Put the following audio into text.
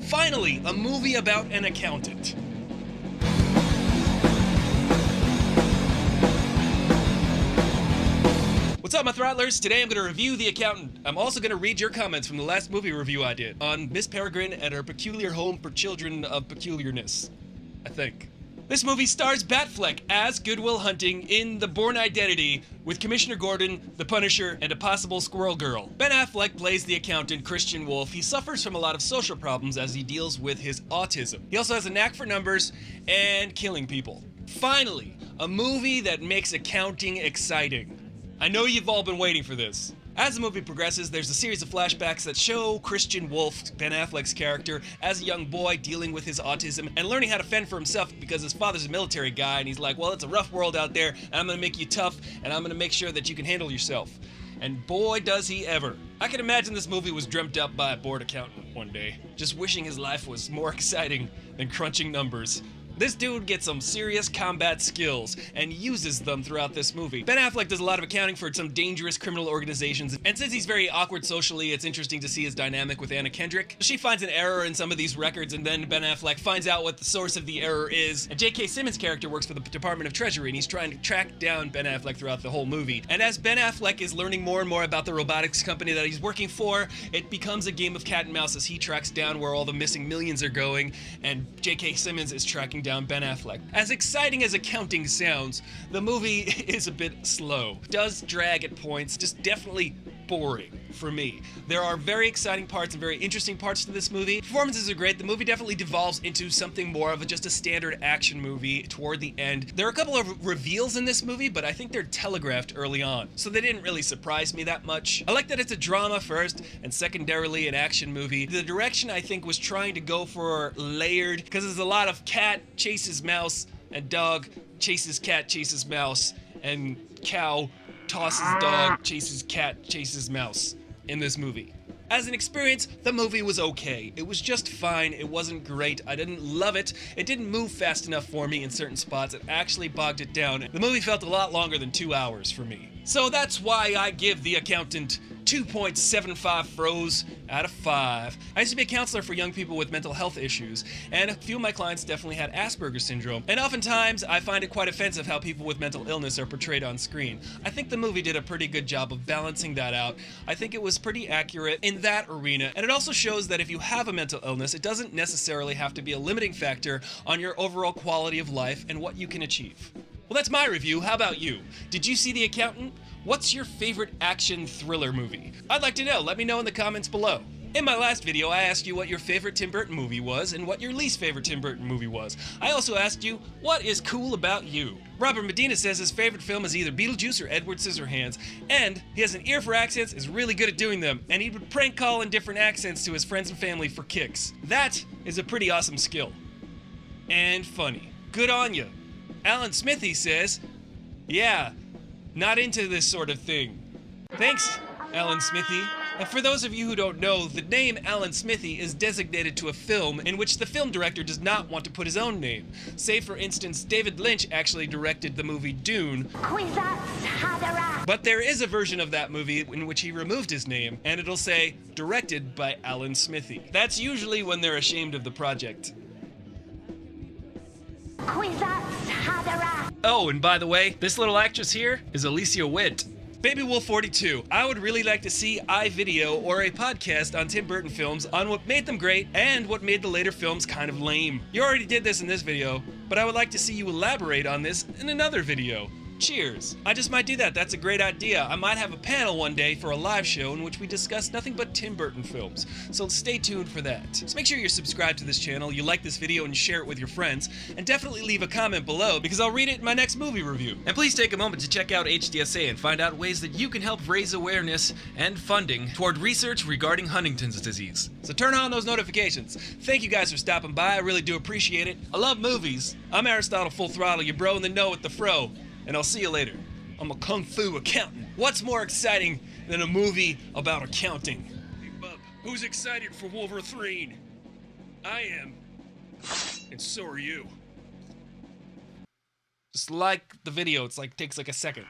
Finally, a movie about an accountant. What's up, my Throttlers? Today I'm going to review The Accountant. I'm also going to read your comments from the last movie review I did on Miss Peregrine and her peculiar home for children of peculiarness, I think. This movie stars Batfleck as Good Will Hunting in The Bourne Identity with Commissioner Gordon, the Punisher, and a possible Squirrel Girl. Ben Affleck plays the accountant Christian Wolf. He suffers from a lot of social problems as he deals with his autism. He also has a knack for numbers and killing people. Finally, a movie that makes accounting exciting. I know you've all been waiting for this. As the movie progresses, there's a series of flashbacks that show Christian Wolf, Ben Affleck's character, as a young boy dealing with his autism and learning how to fend for himself because his father's a military guy and he's like, well, it's a rough world out there and I'm gonna make you tough and I'm gonna make sure that you can handle yourself. And boy, does he ever. I can imagine this movie was dreamt up by a bored accountant one day, just wishing his life was more exciting than crunching numbers. This dude gets some serious combat skills and uses them throughout this movie. Ben Affleck does a lot of accounting for some dangerous criminal organizations, and since he's very awkward socially, it's interesting to see his dynamic with Anna Kendrick. She finds an error in some of these records, and then Ben Affleck finds out what the source of the error is. And J.K. Simmons' character works for the Department of Treasury, and he's trying to track down Ben Affleck throughout the whole movie. And as Ben Affleck is learning more and more about the robotics company that he's working for, it becomes a game of cat and mouse as he tracks down where all the missing millions are going, and J.K. Simmons is tracking down Ben Affleck. As exciting as accounting sounds, the movie is a bit slow. Does drag at points, just definitely boring for me. There are very exciting parts and very interesting parts to this movie. Performances are great. The movie definitely devolves into something more of just a standard action movie toward the end. There are a couple of reveals in this movie, but I think they're telegraphed early on, so they didn't really surprise me that much. I like that it's a drama first and secondarily an action movie. The direction I think was trying to go for layered, because there's a lot of cat chases mouse and dog chases cat chases mouse and cow tosses dog, chases cat, chases mouse in this movie. As an experience, the movie was okay. It was just fine. It wasn't great. I didn't love it. It didn't move fast enough for me in certain spots. It actually bogged it down. The movie felt a lot longer than 2 hours for me. So that's why I give The Accountant 2.75 froze out of 5. I used to be a counselor for young people with mental health issues, and a few of my clients definitely had Asperger's syndrome, and oftentimes I find it quite offensive how people with mental illness are portrayed on screen. I think the movie did a pretty good job of balancing that out. I think it was pretty accurate in that arena, and it also shows that if you have a mental illness, it doesn't necessarily have to be a limiting factor on your overall quality of life and what you can achieve. Well, that's my review. How about you? Did you see The Accountant? What's your favorite action thriller movie? I'd like to know. Let me know in the comments below. In my last video, I asked you what your favorite Tim Burton movie was and what your least favorite Tim Burton movie was. I also asked you, what is cool about you? Robert Medina says his favorite film is either Beetlejuice or Edward Scissorhands, and he has an ear for accents, is really good at doing them, and he would prank call in different accents to his friends and family for kicks. That is a pretty awesome skill. And funny. Good on you. Alan Smithy says, yeah, not into this sort of thing. Thanks, Alan Smithy. And for those of you who don't know, the name Alan Smithy is designated to a film in which the film director does not want to put his own name. Say, for instance, David Lynch actually directed the movie Dune, but there is a version of that movie in which he removed his name, and it'll say, directed by Alan Smithy. That's usually when they're ashamed of the project. Oh, and by the way, this little actress here is Alicia Witt. Baby Wolf 42. I would really like to see a video or a podcast on Tim Burton films on what made them great and what made the later films kind of lame. You already did this in this video, but I would like to see you elaborate on this in another video. Cheers. I just might do that. That's a great idea. I might have a panel one day for a live show in which we discuss nothing but Tim Burton films. So stay tuned for that. So make sure you're subscribed to this channel, you like this video and share it with your friends, and definitely leave a comment below because I'll read it in my next movie review. And please take a moment to check out HDSA and find out ways that you can help raise awareness and funding toward research regarding Huntington's disease. So turn on those notifications. Thank you guys for stopping by. I really do appreciate it. I love movies. I'm Aristotle Full Throttle, your bro in the know with the fro. And I'll see you later. I'm a kung fu accountant. What's more exciting than a movie about accounting? Hey, bub, who's excited for Wolverine? I am. And so are you. Just like the video, it's like takes like a second.